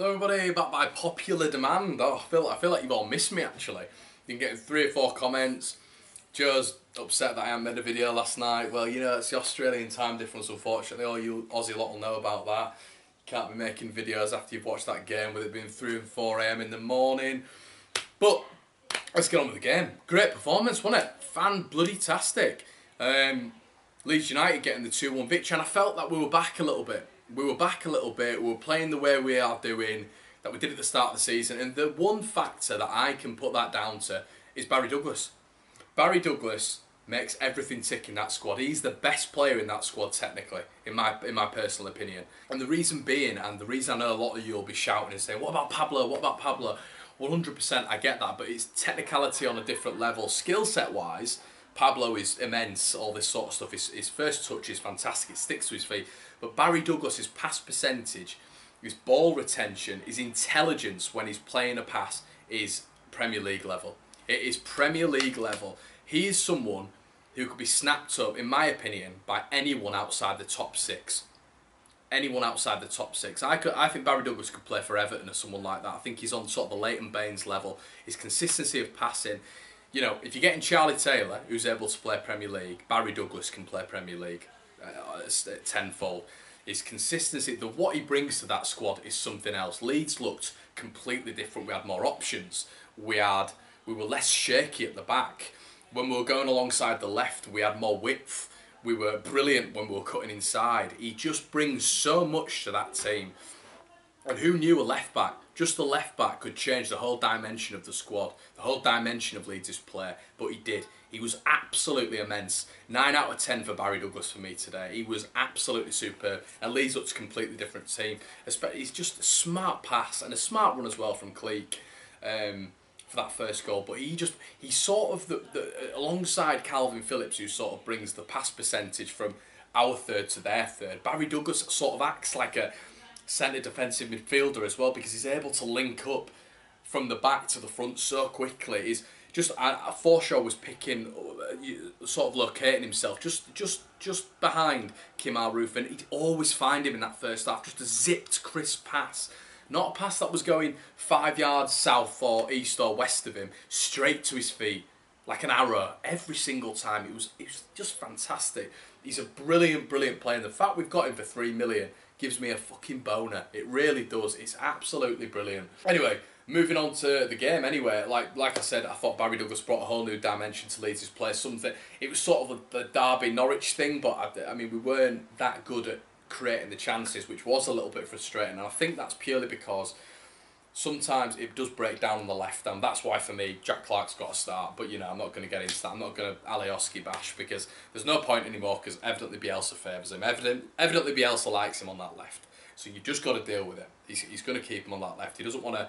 Hello everybody, back by popular demand. I feel like you've all missed me actually. Been getting 3 or 4 comments. Joe's upset that I haven't made a video last night. Well, you know, it's the Australian time difference, unfortunately. All you Aussie lot will know about that. You can't be making videos after you've watched that game with it being 3 and 4 AM in the morning. But let's get on with the game. Great performance, wasn't it? Fan-bloody-tastic. Leeds United getting the 2-1 victory, and I felt that we were back a little bit. We were playing the way we are doing, that we did at the start of the season, and the one factor that I can put that down to is Barry Douglas. Barry Douglas makes everything tick in that squad. He's the best player in that squad technically, in my personal opinion. And the reason being, and the reason I know a lot of you will be shouting and saying, what about Pablo, what about Pablo? 100% I get that, but it's technicality on a different level. Skill set wise, Pablo is immense, all this sort of stuff. His first touch is fantastic, it sticks to his feet. But Barry Douglas' pass percentage, his ball retention, his intelligence when he's playing a pass is Premier League level. It is Premier League level. He is someone who could be snapped up, in my opinion, by anyone outside the top 6. Anyone outside the top 6. I think Barry Douglas could play for Everton or someone like that. I think he's on sort of the Leighton Baines level. His consistency of passing. You know, if you're getting Charlie Taylor, who's able to play Premier League, Barry Douglas can play Premier League tenfold. His consistency, what he brings to that squad is something else. Leeds looked completely different. We had more options. We were less shaky at the back. When we were going alongside the left, we had more width. We were brilliant when we were cutting inside. He just brings so much to that team. And who knew a left back, just the left back, could change the whole dimension of the squad, the whole dimension of Leeds' play? But he did. He was absolutely immense. 9 out of 10 for Barry Douglas for me today. He was absolutely superb. And Leeds looked a completely different team. He's just a smart pass and a smart run as well from Cleek for that first goal. But he sort of, alongside Calvin Phillips, who sort of brings the pass percentage from our third to their third, Barry Douglas sort of acts like a centre defensive midfielder as well, because he's able to link up from the back to the front so quickly. He's just, Forshaw was picking, sort of locating himself just behind Kemar Roof, and he'd always find him in that first half. Just a zipped, crisp pass. Not a pass that was going 5 yards south or east or west of him, straight to his feet, like an arrow, every single time. It was just fantastic. He's a brilliant, brilliant player, and the fact we've got him for 3 million gives me a fucking boner. It really does. It's absolutely brilliant. Anyway, moving on to the game. Anyway, like I said, I thought Barry Douglas brought a whole new dimension to Leeds' play. It was sort of the Derby Norwich thing, but I mean, we weren't that good at creating the chances, which was a little bit frustrating. And I think that's purely because sometimes it does break down on the left, and that's why for me Jack Clark's got to start. But you know, I'm not going to get into that. I'm not going to Alioski bash, because there's no point anymore, because evidently Bielsa favours him. Evidently Bielsa likes him on that left, so you just got to deal with it. He's going to keep him on that left. He doesn't want to,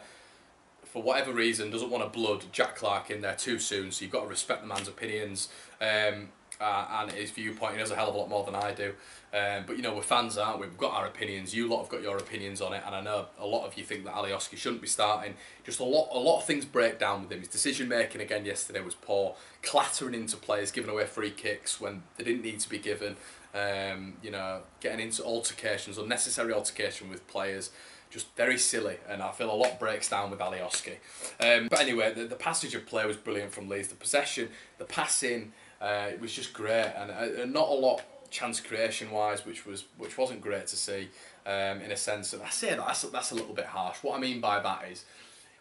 for whatever reason, doesn't want to blood Jack Clark in there too soon, so you've got to respect the man's opinions and his viewpoint. He knows a hell of a lot more than I do. But you know, we're fans, aren't we? We've got our opinions. You lot have got your opinions on it, and I know a lot of you think that Alioski shouldn't be starting. Just a lot of things break down with him. His decision making again yesterday was poor, clattering into players, giving away free kicks when they didn't need to be given. You know, getting into altercations, unnecessary altercation with players. Just very silly, and I feel a lot breaks down with Alioski. But anyway, the passage of play was brilliant from Leeds. The possession, the passing, it was just great, and not a lot chance creation wise, which wasn't great to see. In a sense, and I say that's a little bit harsh. What I mean by that is,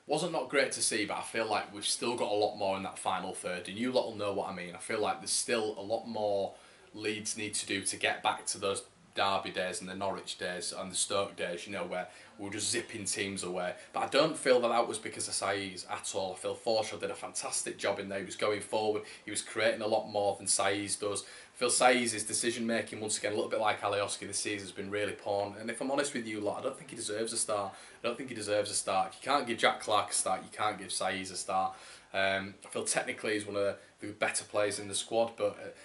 wasn't not great to see, but I feel like we've still got a lot more in that final third, and you lot will know what I mean. I feel like there's still a lot more Leeds need to do to get back to those Derby days and the Norwich days and the Stoke days, you know, where we were just zipping teams away. But I don't feel that was because of Saiz at all. I feel Forshaw did a fantastic job in there. He was going forward. He was creating a lot more than Saiz does. I feel Saiz's decision making, once again, a little bit like Alioski this season, has been really poor. And if I'm honest with you lot, I don't think he deserves a start. I don't think he deserves a start. You can't give Jack Clark a start. You can't give Saiz a start. I feel technically he's one of the better players in the squad, but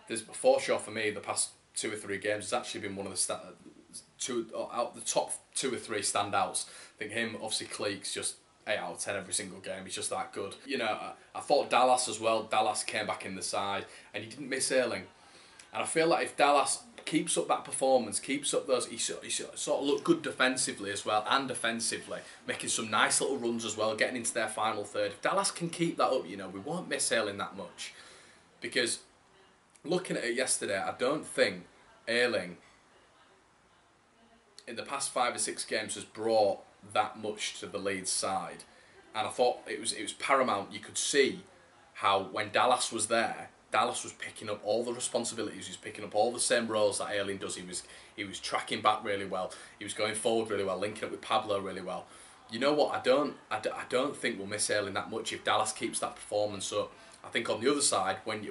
there's Forshaw for me the past 2 or 3 games has actually been one of the out the top 2 or 3 standouts. I think him, obviously Cleek's just 8 out of 10 every single game. He's just that good. You know, I thought Dallas as well. Dallas came back in the side and he didn't miss Erling. And I feel like if Dallas keeps up that performance, keeps up those, he sort of looked good defensively as well, and offensively, making some nice little runs as well, getting into their final third. If Dallas can keep that up, you know, we won't miss Ayling that much. Because looking at it yesterday, I don't think Ayling in the past 5 or 6 games has brought that much to the Leeds side. And I thought it was paramount. You could see how when Dallas was there, Dallas was picking up all the responsibilities. He was picking up all the same roles that Ayling does. He was tracking back really well. He was going forward really well, linking up with Pablo really well. You know what? I don't think we'll miss Ayling that much if Dallas keeps that performance up. I think on the other side, when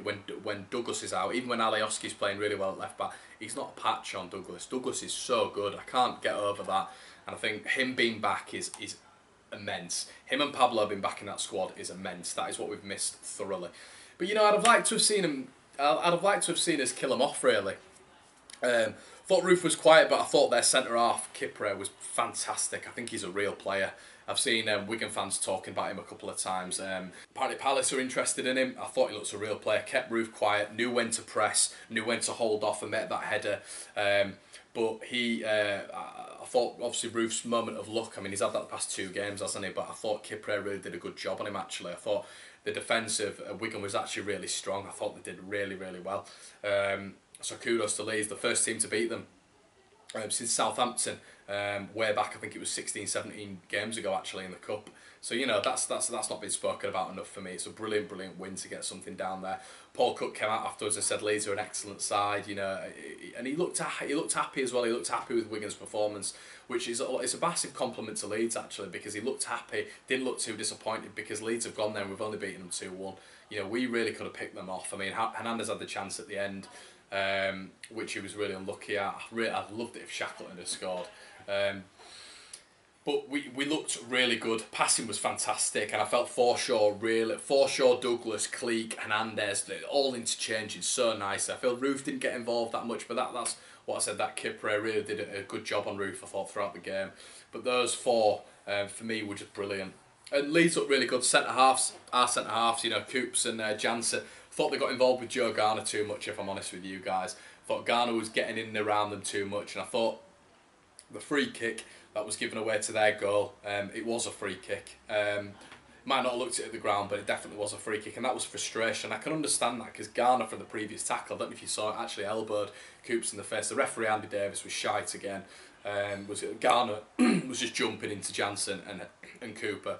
Douglas is out, even when Alioski's playing really well at left back, he's not a patch on Douglas. Douglas is so good. I can't get over that. And I think him being back is immense. Him and Pablo being back in that squad is immense. That is what we've missed thoroughly. But you know, I'd have liked to have seen him. I'd have liked to have seen us kill him off really. Thought Roof was quiet, but I thought their centre half Kipre was fantastic. I think he's a real player. I've seen Wigan fans talking about him a couple of times. Apparently Palace are interested in him. I thought he looks a real player. Kept Roof quiet, knew when to press, knew when to hold off and make that header. But I thought obviously Roof's moment of luck. I mean, he's had that the past 2 games, hasn't he? But I thought Kipre really did a good job on him actually. I thought the defence of Wigan was actually really strong. I thought they did really, really well. So kudos to Leeds, the first team to beat them since Southampton, way back. I think it was 16, 17 games ago actually in the cup. So you know that's not been spoken about enough for me. It's a brilliant, brilliant win to get something down there. Paul Cook came out afterwards and said Leeds are an excellent side, you know, and he looked happy as well. He looked happy with Wigan's performance, which is it's a massive compliment to Leeds actually, because he looked happy, didn't look too disappointed, because Leeds have gone there and we've only beaten them 2-1. You know, we really could have picked them off. I mean, Hernandez had the chance at the end, which he was really unlucky at. I'd loved it if Shackleton had scored. But we looked really good. Passing was fantastic, and I felt Forshaw, Douglas, Cleek, Hernandez, all interchanging so nice. I feel Roof didn't get involved that much, but that's what I said. That Kipre really did a good job on Roof, I thought, throughout the game. But those 4 for me were just brilliant. And Leeds looked really good. Our centre halves, you know, Coops and Jansen. Thought they got involved with Joe Garner too much, if I'm honest with you guys. Thought Garner was getting in and around them too much, and I thought the free kick that was given away to their goal, it was a free kick. Might not have looked at the ground, but it definitely was a free kick, and that was frustration. I can understand that, because Garner from the previous tackle, I don't know if you saw it, actually elbowed Coops in the face. The referee Andy Davis was shite again. Garner was just jumping into Jansen and Cooper.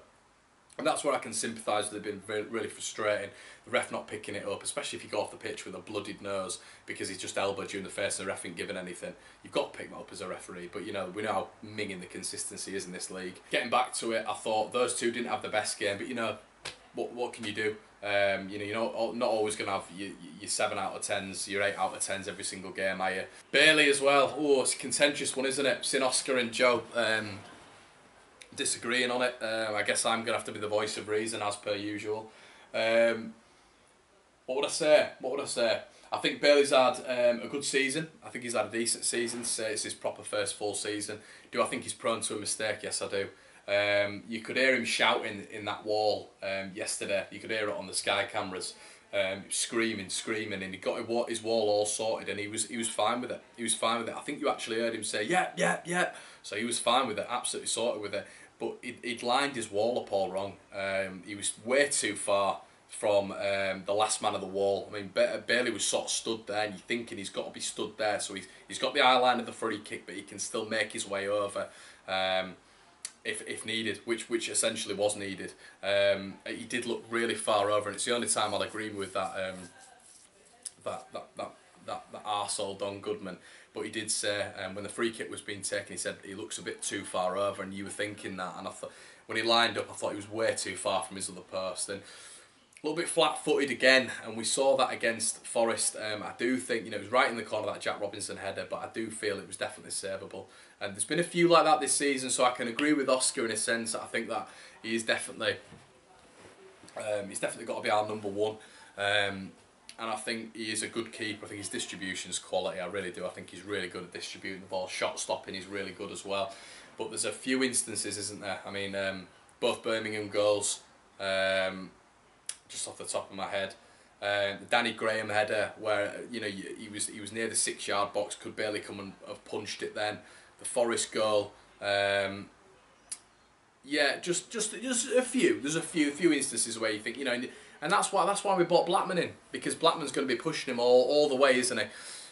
And that's where I can sympathise with it being really frustrating. The ref not picking it up, especially if you go off the pitch with a bloodied nose because he's just elbowed you in the face and the ref ain't given anything. You've got to pick that up as a referee, but you know, we know how minging the consistency is in this league. Getting back to it, I thought those 2 didn't have the best game, but you know, what can you do? You know, not always going to have your 7 out of 10s, your 8 out of 10s every single game, are you? Bailey as well. Oh, it's a contentious one, isn't it? Seeing Oscar and Joe disagreeing on it. I guess I'm going to have to be the voice of reason, as per usual. What would I say? I think Bailey's had a good season. I think he's had a decent season. Say it's his proper first full season. Do I think he's prone to a mistake? Yes, I do. You could hear him shouting in that wall yesterday. You could hear it on the Sky cameras. Screaming, and he got his wall all sorted, and he was fine with it. He was fine with it. I think you actually heard him say, yeah. So he was fine with it, absolutely sorted with it. But he'd lined his wall up all wrong. He was way too far from the last man of the wall. I mean, Bailey was sort of stood there, and you're thinking he's got to be stood there. So he's got the eye line of the free kick, but he can still make his way over if needed, which essentially was needed. He did look really far over, and it's the only time I'll agree with that arsehole Don Goodman. But he did say when the free kick was being taken, he said he looks a bit too far over, and you were thinking that. And I thought when he lined up, I thought he was way too far from his other post, and a little bit flat-footed again. And we saw that against Forest. I do think, you know, it was right in the corner of that Jack Robinson header, but I do feel it was definitely savable. And there's been a few like that this season, so I can agree with Oscar in a sense. I think that he's definitely got to be our number 1. And I think he is a good keeper. I think his distribution's quality, I really do. I think he's really good at distributing the ball. Shot stopping is really good as well. But there's a few instances, isn't there? I mean, both Birmingham goals, just off the top of my head. Danny Graham header where he was near the 6-yard box, could barely come and have punched it then. The Forest goal. Yeah, just a few. There's a few instances where you think, and that's why we bought Blackman in, because Blackman's going to be pushing him all the way, isn't he?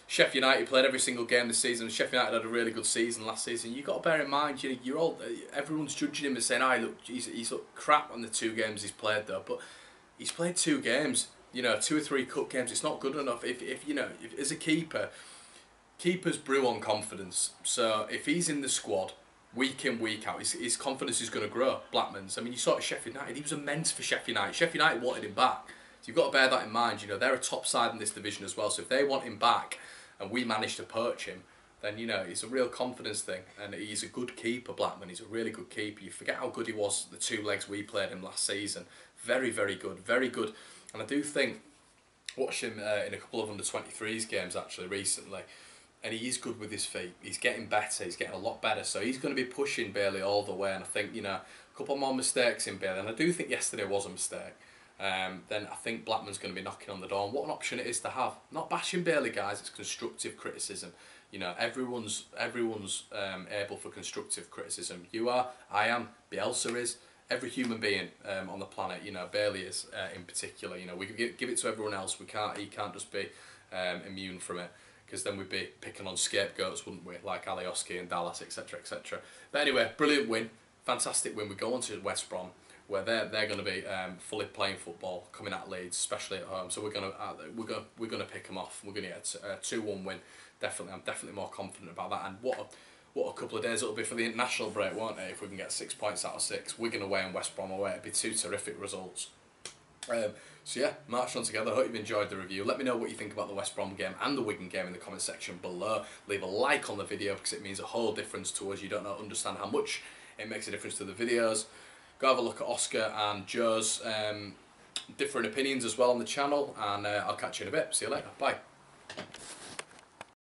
Sheffield United played every single game this season. Sheffield United had a really good season last season. You've got to bear in mind, everyone's judging him and saying, look, he's looked crap on the 2 games he's played though. But he's played 2 games, 2 or 3 cup games. It's not good enough. If as a keeper, keepers brew on confidence. So if he's in the squad week in, week out, his confidence is going to grow. Blackman's. I mean, you saw it at Sheffield United. He was immense for Sheffield United. Sheffield United wanted him back. So you've got to bear that in mind. They're a top side in this division as well. So if they want him back, and we managed to poach him, then it's a real confidence thing. And he's a good keeper, Blackman. He's a really good keeper. You forget how good he was the 2 legs we played him last season. Very, very good. Very good. And I do think, watch him in a couple of under-23s games actually recently, and he is good with his feet. He's getting better. He's getting a lot better. So he's going to be pushing Bailey all the way. And I think, a couple more mistakes in Bailey. And I do think yesterday was a mistake. Then I think Blackman's going to be knocking on the door. And what an option it is to have. Not bashing Bailey, guys. It's constructive criticism. Everyone's able for constructive criticism. You are, I am, Bielsa is, every human being on the planet. Bailey is in particular. We can give it to everyone else. He can't just be immune from it, because then we'd be picking on scapegoats, wouldn't we? Like Alioski and Dallas, etc., etc. But anyway, brilliant win, fantastic win. We go on to West Brom, where they're going to be fully playing football, coming at Leeds, especially at home. So we're gonna pick them off. We're gonna get a 2-1 win. Definitely, I'm definitely more confident about that. And what a couple of days it'll be for the international break, won't it? If we can get 6 points out of 6, Wigan away and West Brom away, it'd be 2 terrific results. So yeah, march on together. I hope you've enjoyed the review. Let me know what you think about the West Brom game and the Wigan game in the comment section below. Leave a like on the video, because it means a whole difference to us. You don't understand how much it makes a difference to the videos. Go have a look at Oscar and Joe's different opinions as well on the channel, and I'll catch you in a bit. See you later. Bye.